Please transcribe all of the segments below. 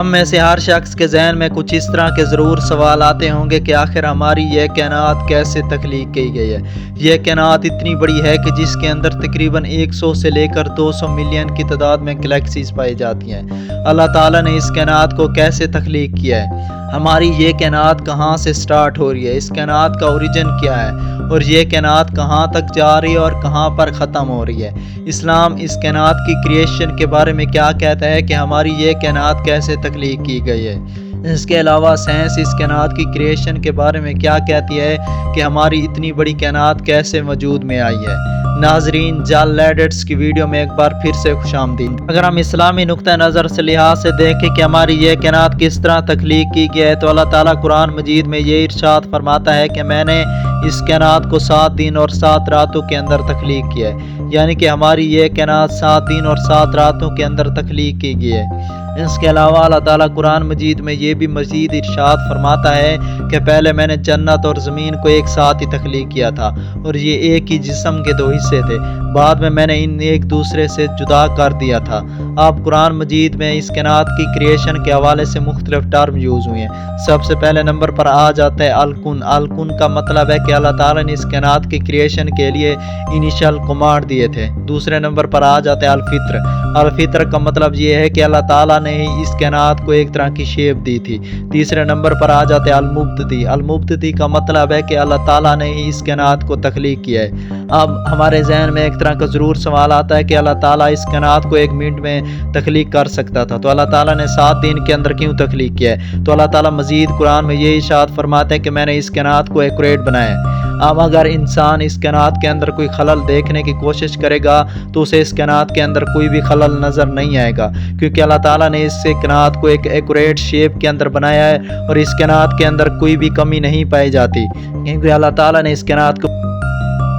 ہم میں سے ہر شخص کے ذہن میں کچھ اس طرح کے ضرور سوال آتے ہوں گے کہ آخر ہماری یہ کائنات کیسے تخلیق کی گئی ہے۔ یہ کائنات اتنی بڑی ہے کہ جس کے اندر تقریباً 100 سے لے کر 200 ملین کی تعداد میں گلیکسیز پائی جاتی ہیں۔ اللہ تعالیٰ نے اس کائنات کو کیسے تخلیق کیا ہے؟ ہماری یہ کائنات کہاں سے سٹارٹ ہو رہی ہے؟ اس کائنات کا اوریجن کیا ہے؟ اور یہ کائنات کہاں تک جا رہی ہے اور کہاں پر ختم ہو رہی ہے؟ اسلام اس کائنات کی کریشن کے بارے میں کیا کہتا ہے کہ ہماری یہ کائنات کیسے تخلیق کی گئی ہے؟ اس کے علاوہ سائنس اس کائنات کی کریشن کے بارے میں کیا کہتی ہے کہ ہماری اتنی بڑی کائنات کیسے وجود میں آئی ہے؟ ناظرین، جال لیڈٹس کی ویڈیو میں ایک بار پھر سے خوش آمدید۔ اگر ہم اسلامی نقطہ نظر سے لحاظ سے دیکھیں کہ ہماری یہ کائنات کس طرح تخلیق کی گئی ہے تو اللہ تعالیٰ قرآن مجید میں یہ ارشاد فرماتا ہے کہ میں نے اس کائنات کو 7 دن اور 7 راتوں کے اندر تخلیق کیا ہے، یعنی کہ ہماری یہ کائنات 7 دن اور 7 راتوں کے اندر تخلیق کی گئی ہے۔ اس کے علاوہ اللہ تعالیٰ قرآن مجید میں یہ بھی مزید ارشاد فرماتا ہے کہ پہلے میں نے جنت اور زمین کو ایک ساتھ ہی تخلیق کیا تھا اور یہ ایک ہی جسم کے 2 حصے تھے، بعد میں نے ان ایک دوسرے سے جدا کر دیا تھا۔ اب قرآن مجید میں اس کائنات کی کریشن کے حوالے سے مختلف ٹرم یوز ہوئے ہیں۔ سب سے پہلے نمبر پر آ جاتا ہے الکن۔ الکن کا مطلب ہے کہ اللہ تعالیٰ نے اس کائنات کی کریشن کے لیے انیشل کمانڈ دیے تھے۔ دوسرے نمبر پر آ جاتا ہے الفطر۔ الفطر کا مطلب یہ ہے کہ اللہ تعالیٰ نے ہی اس کائنات کو ایک طرح کی شیپ دی تھی۔ تیسرے نمبر پر آ جاتے ہیں المبتدی۔ المبتدی کا مطلب ہے کہ اللہ تعالیٰ نے ہی اس کائنات کو تخلیق کیا ہے۔ اب ہمارے ذہن میں ایک طرح کا ضرور سوال آتا ہے کہ اللہ تعالیٰ اس کائنات کو 1 منٹ میں تخلیق کر سکتا تھا، تو اللہ تعالیٰ نے 7 دن کے اندر کیوں تخلیق کیا ہے؟ تو اللہ تعالیٰ مزید قرآن میں یہ ارشاد فرماتے ہیں کہ میں نے اس کائنات کو ایکوریٹ بنایا ہے۔ اب اگر انسان اس کائنات کے اندر کوئی خلل دیکھنے کی کوشش کرے گا تو اسے اس کائنات کے اندر کوئی بھی خلل نظر نہیں آئے گا، کیونکہ اللہ تعالیٰ نے اس کائنات کو ایک ایکوریٹ شیپ کے اندر بنایا ہے اور اس کائنات کے اندر کوئی بھی کمی نہیں پائی جاتی، کیونکہ اللہ تعالیٰ نے اس کائنات کو۔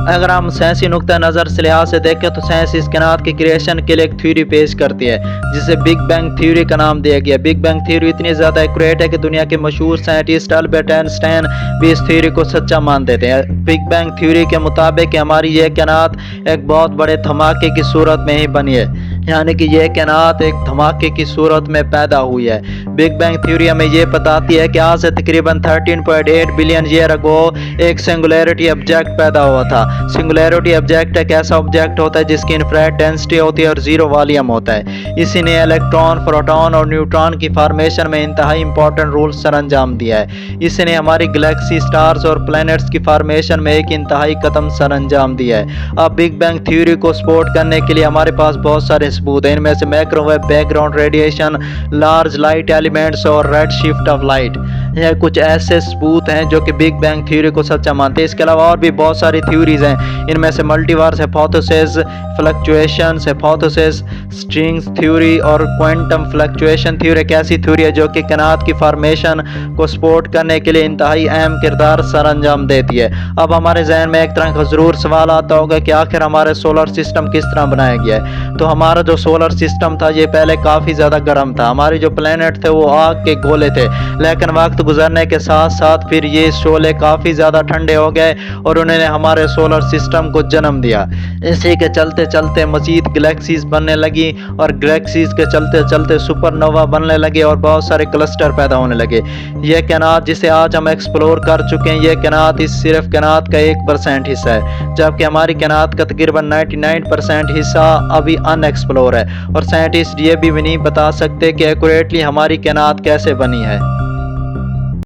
اگر ہم سائنسی نقطہ نظر سے لحاظ سے دیکھیں تو سائنس اس کائنات کی کریشن کے لیے ایک تھیوری پیش کرتی ہے جسے بگ بینگ تھیوری کا نام دیا گیا۔ بگ بینگ تھیوری اتنی زیادہ ایکوریٹ ہے کہ دنیا کے مشہور سائنٹسٹ البرٹ آئن سٹائن بھی اس تھیوری کو سچا مان دیتے ہیں۔ بگ بینگ تھیوری کے مطابق ہماری یہ کائنات ایک بہت بڑے دھماکے کی صورت میں ہی بنی ہے، یعنی کہ یہ کائنات ایک دھماکے کی صورت میں پیدا ہوئی ہے۔ بگ بینگ تھیوری ہمیں یہ بتاتی ہے کہ آج سے تقریباً 13.8 بلین ایئر اگو ایک سنگولیرٹی آبجیکٹ پیدا ہوا تھا۔ سنگولیرٹی آبجیکٹ ایک ایسا آبجیکٹ ہوتا ہے جس کی انفرائٹ ڈینسٹی ہوتی ہے اور 0 والیوم ہوتا ہے۔ اسی نے الیکٹران، پروٹون اور نیوٹران کی فارمیشن میں انتہائی امپورٹنٹ رول سر انجام دیا ہے۔ اسی نے ہماری گلیکسی، سٹارز اور پلینٹس کی فارمیشن میں ایک انتہائی قدم سر انجام دیا ہے۔ اب بگ بینگ تھیوری کو سپورٹ کرنے کے لیے ہمارے پاس بہت سارے ثبوت ہیں۔ ان میں سے microwave background radiation, large light elements اور ریڈ شفٹ آف لائٹ، یہ کچھ ایسے ثبوت ہیں جو کہ بگ بینگ تھیوری کو سچا مانتے ہیں۔ اس کے علاوہ اور بھی بہت ساری تھیوریز ہیں، ان میں سے multiverse hypothesis, fluctuations hypothesis, strings theory اور کوانٹم فلکچویشن تھیوری ایک ایسی تھیوری ہے جو کہ کائنات کی فارمیشن کو سپورٹ کرنے کے لیے انتہائی اہم کردار سر انجام دیتی ہے۔ اب ہمارے ذہن میں ایک طرح کا ضرور سوال آتا ہوگا کہ آخر ہمارے سولر سسٹم کس طرح بنایا گیا ہے؟ تو ہمارا جو سولر سسٹم تھا یہ پہلے کافی زیادہ گرم تھا۔ ہمارے جو پلینٹ تھے وہ آگ کے گولے تھے، لیکن وقت گزرنے کے ساتھ ساتھ پھر یہ شعلے کافی زیادہ ٹھنڈے ہو گئے اور انہوں نے ہمارے سولر سسٹم کو جنم دیا۔ اسی کے چلتے چلتے مزید گلیکسیز بننے لگی اور گلیکسیز کے چلتے چلتے سپر نووا بننے لگے اور بہت سارے کلسٹر پیدا ہونے لگے۔ یہ کائنات جسے آج ہم ایکسپلور کر چکے ہیں، یہ کائنات صرف کائنات کا 1% حصہ ہے، جبکہ ہماری کائنات کا تقریباً 99% حصہ ابھی ان ایکسپلور ہے، اور سائنٹسٹ یہ بھی نہیں بتا سکتے کہ ایکوریٹلی ہماری کائنات کیسے بنی ہے۔